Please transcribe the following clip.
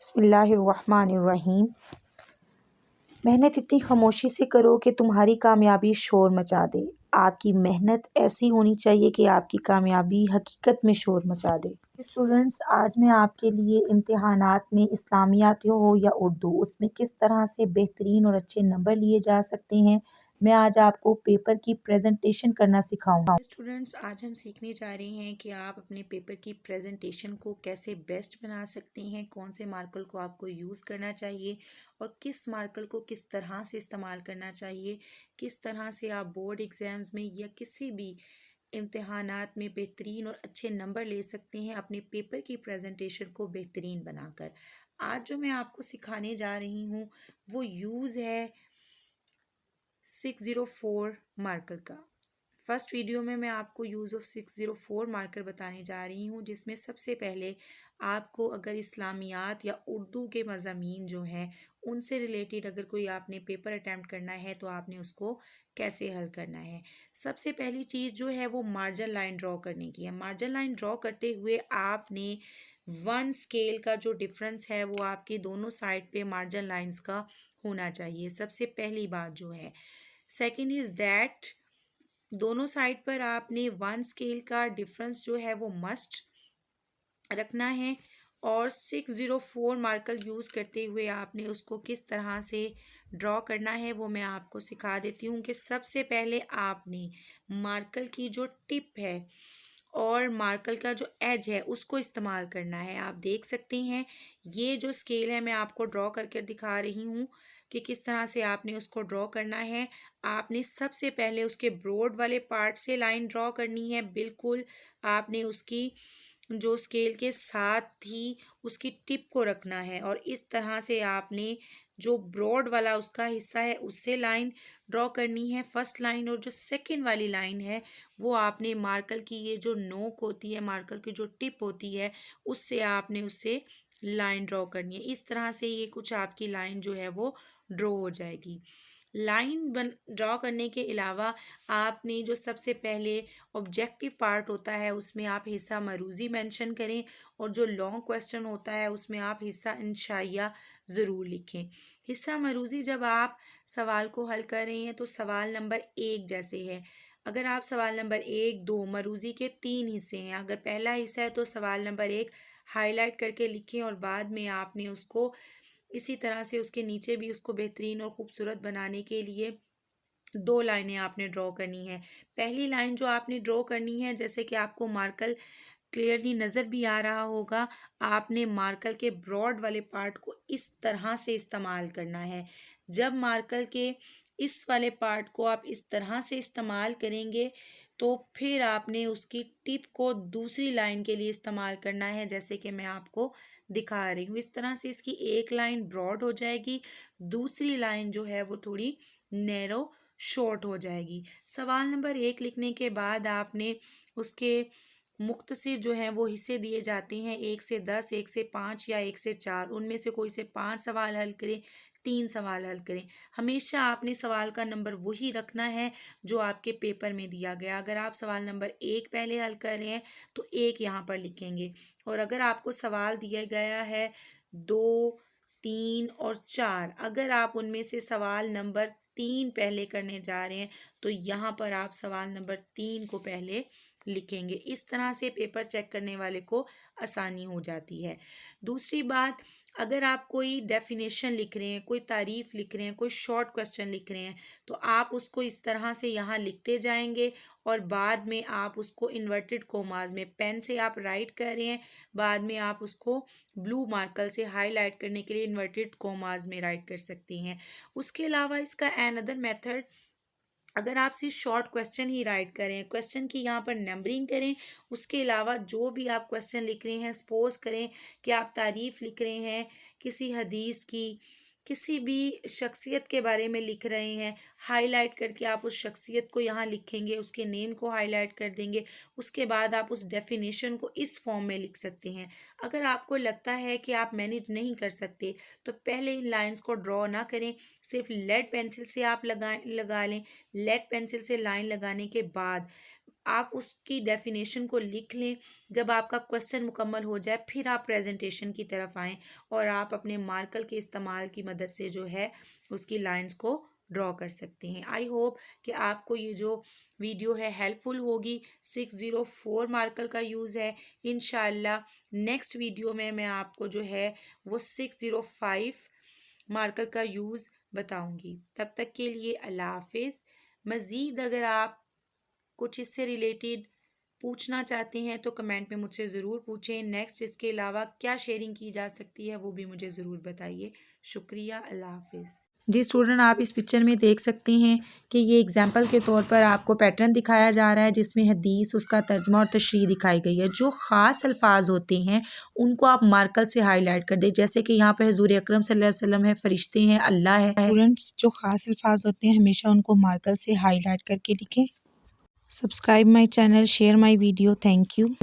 बिस्मिल्लाहिर्रहमानिर्रहीम। मेहनत इतनी खामोशी से करो कि तुम्हारी कामयाबी शोर मचा दे। आपकी मेहनत ऐसी होनी चाहिए कि आपकी कामयाबी हकीकत में शोर मचा दे। स्टूडेंट्स, आज मैं आपके लिए इम्तिहानात में इस्लामियात हो या उर्दू, उसमें किस तरह से बेहतरीन और अच्छे नंबर लिए जा सकते हैं, मैं आज आपको पेपर की प्रेजेंटेशन करना सिखाऊंगा। स्टूडेंट्स, आज हम सीखने जा रहे हैं कि आप अपने पेपर की प्रेजेंटेशन को कैसे बेस्ट बना सकते हैं, कौन से मार्कर को आपको यूज़ करना चाहिए और किस मार्कर को किस तरह से इस्तेमाल करना चाहिए, किस तरह से आप बोर्ड एग्ज़ाम्स में या किसी भी इम्तिहानात में बेहतरीन और अच्छे नंबर ले सकते हैं अपने पेपर की प्रेजेंटेशन को बेहतरीन बनाकर। आज जो मैं आपको सिखाने जा रही हूँ वो यूज़ है 604 मार्कर का। फर्स्ट वीडियो में मैं आपको यूज़ ऑफ 604 मार्कर बताने जा रही हूँ, जिसमें सबसे पहले आपको अगर इस्लामियात या उर्दू के मज़ामीन जो हैं उनसे रिलेटेड अगर कोई आपने पेपर अटैम्प्ट करना है तो आपने उसको कैसे हल करना है। सबसे पहली चीज़ जो है वो मार्जिन लाइन ड्रॉ करने की है। मार्जिन लाइन ड्रॉ करते हुए आपने वन स्केल का जो डिफरेंस है वो आपके दोनों साइड पे मार्जिन लाइंस का होना चाहिए। सबसे पहली बात जो है। सेकंड इज़ दैट दोनों साइड पर आपने वन स्केल का डिफरेंस जो है वो मस्ट रखना है और 604 मार्कर यूज़ करते हुए आपने उसको किस तरह से ड्रॉ करना है वो मैं आपको सिखा देती हूँ। कि सबसे पहले आपने मार्कर की जो टिप है और मार्कर का जो एज है उसको इस्तेमाल करना है। आप देख सकते हैं ये जो स्केल है मैं आपको ड्रॉ करके दिखा रही हूँ कि किस तरह से आपने उसको ड्रॉ करना है। आपने सबसे पहले उसके ब्रॉड वाले पार्ट से लाइन ड्रॉ करनी है। बिल्कुल आपने उसकी जो स्केल के साथ ही उसकी टिप को रखना है और इस तरह से आपने जो ब्रॉड वाला उसका हिस्सा है उससे लाइन ड्रॉ करनी है फर्स्ट लाइन। और जो सेकंड वाली लाइन है वो आपने मार्कर की ये जो नोक होती है, मार्कर की जो टिप होती है, उससे आपने उससे लाइन ड्रॉ करनी है। इस तरह से ये कुछ आपकी लाइन जो है वो ड्रॉ हो जाएगी। लाइन बन ड्रॉ करने के अलावा आपने जो सबसे पहले ऑब्जेक्टिव पार्ट होता है उसमें आप हिस्सा मरूज़ी मेंशन करें और जो लॉन्ग क्वेश्चन होता है उसमें आप हिस्सा इंशाइया ज़रूर लिखें। हिस्सा मरूज़ी जब आप सवाल को हल कर रहे हैं तो सवाल नंबर 1 जैसे है। अगर आप सवाल नंबर 1, 2 मरूज़ी के 3 हिस्से हैं, अगर पहला हिस्सा है तो सवाल नंबर 1 हाईलाइट करके लिखें और बाद में आपने उसको इसी तरह से उसके नीचे भी उसको बेहतरीन और ख़ूबसूरत बनाने के लिए 2 लाइनें आपने ड्रॉ करनी है। पहली लाइन जो आपने ड्रॉ करनी है, जैसे कि आपको मार्कर क्लियरली नज़र भी आ रहा होगा, आपने मार्कर के ब्रॉड वाले पार्ट को इस तरह से इस्तेमाल करना है। जब मार्कर के इस वाले पार्ट को आप इस तरह से इस्तेमाल करेंगे तो फिर आपने उसकी टिप को दूसरी लाइन के लिए इस्तेमाल करना है, जैसे कि मैं आपको दिखा रही हूँ। इस तरह से इसकी एक लाइन ब्रॉड हो जाएगी, दूसरी लाइन जो है वो थोड़ी नैरो शॉर्ट हो जाएगी। सवाल नंबर 1 लिखने के बाद आपने उसके मुख्तसर जो हैं वो हिस्से दिए जाते हैं 1 से 10, 1 से 5 या 1 से 4। उनमें से कोई से 5 सवाल हल करें, 3 सवाल हल करें। हमेशा आपने सवाल का नंबर वही रखना है जो आपके पेपर में दिया गया। अगर आप सवाल नंबर 1 पहले हल कर रहे हैं तो 1 यहाँ पर लिखेंगे और अगर आपको सवाल दिया गया है 2, 3 और 4, अगर आप उनमें से सवाल नंबर 3 पहले करने जा रहे हैं तो यहाँ पर आप सवाल नंबर 3 को पहले लिखेंगे। इस तरह से पेपर चेक करने वाले को आसानी हो जाती है। दूसरी बात, अगर आप कोई डेफिनेशन लिख रहे हैं, कोई तारीफ़ लिख रहे हैं, कोई शॉर्ट क्वेश्चन लिख रहे हैं तो आप उसको इस तरह से यहाँ लिखते जाएंगे और बाद में आप उसको इन्वर्टेड कोमास में पेन से आप राइट कर रहे हैं, बाद में आप उसको ब्लू मार्कर से हाईलाइट करने के लिए इन्वर्टेड कोमास में राइट कर सकते हैं। उसके अलावा इसका अनदर मेथड, अगर आप सिर्फ शॉर्ट क्वेश्चन ही राइट करें, क्वेश्चन की यहाँ पर नंबरिंग करें, उसके अलावा जो भी आप क्वेश्चन लिख रहे हैं, सपोज करें कि आप तारीफ़ लिख रहे हैं किसी हदीस की, किसी भी शख्सियत के बारे में लिख रहे हैं, हाईलाइट करके आप उस शख्सियत को यहाँ लिखेंगे, उसके नेम को हाईलाइट कर देंगे। उसके बाद आप उस डेफिनेशन को इस फॉर्म में लिख सकते हैं। अगर आपको लगता है कि आप मैनेज नहीं कर सकते तो पहले इन लाइंस को ड्रॉ ना करें, सिर्फ लेड पेंसिल से आप लगा लें। लेड पेंसिल से लाइन लगाने के बाद आप उसकी डेफिनेशन को लिख लें। जब आपका क्वेश्चन मुकम्मल हो जाए फिर आप प्रेजेंटेशन की तरफ आएँ और आप अपने मार्कर के इस्तेमाल की मदद से जो है उसकी लाइंस को ड्रॉ कर सकते हैं। आई होप कि आपको ये जो वीडियो है हेल्पफुल होगी। 604 मार्कर का यूज़ है। इंशाल्लाह नेक्स्ट वीडियो में मैं आपको जो है वो 605 मार्कर का यूज़ बताऊंगी। तब तक के लिए अल्लाह हाफिज़। मज़ीद अगर आप कुछ इससे रिलेटेड पूछना चाहते हैं तो कमेंट में मुझसे ज़रूर पूछें। नेक्स्ट इसके अलावा क्या शेयरिंग की जा सकती है वो भी मुझे ज़रूर बताइए। शुक्रिया। अल्लाह हाफिज़। जी स्टूडेंट, आप इस पिक्चर में देख सकते हैं कि ये एग्जाम्पल के तौर पर आपको पैटर्न दिखाया जा रहा है जिसमें हदीस, उसका तर्जुमा और तशरीह दिखाई गई है। जो ख़ास अल्फाज होते हैं उनको आप मार्कर से हाईलाइट कर दें, जैसे कि यहाँ पे हुजूर अकरम सल्लल्लाहु अलैहि वसल्लम है, फरिश्ते हैं, अल्लाह है। स्टूडेंट्स, जो ख़ास अल्फाज होते हैं हमेशा उनको मार्कर से हाईलाइट करके लिखें। Subscribe my channel, share my video. Thank you.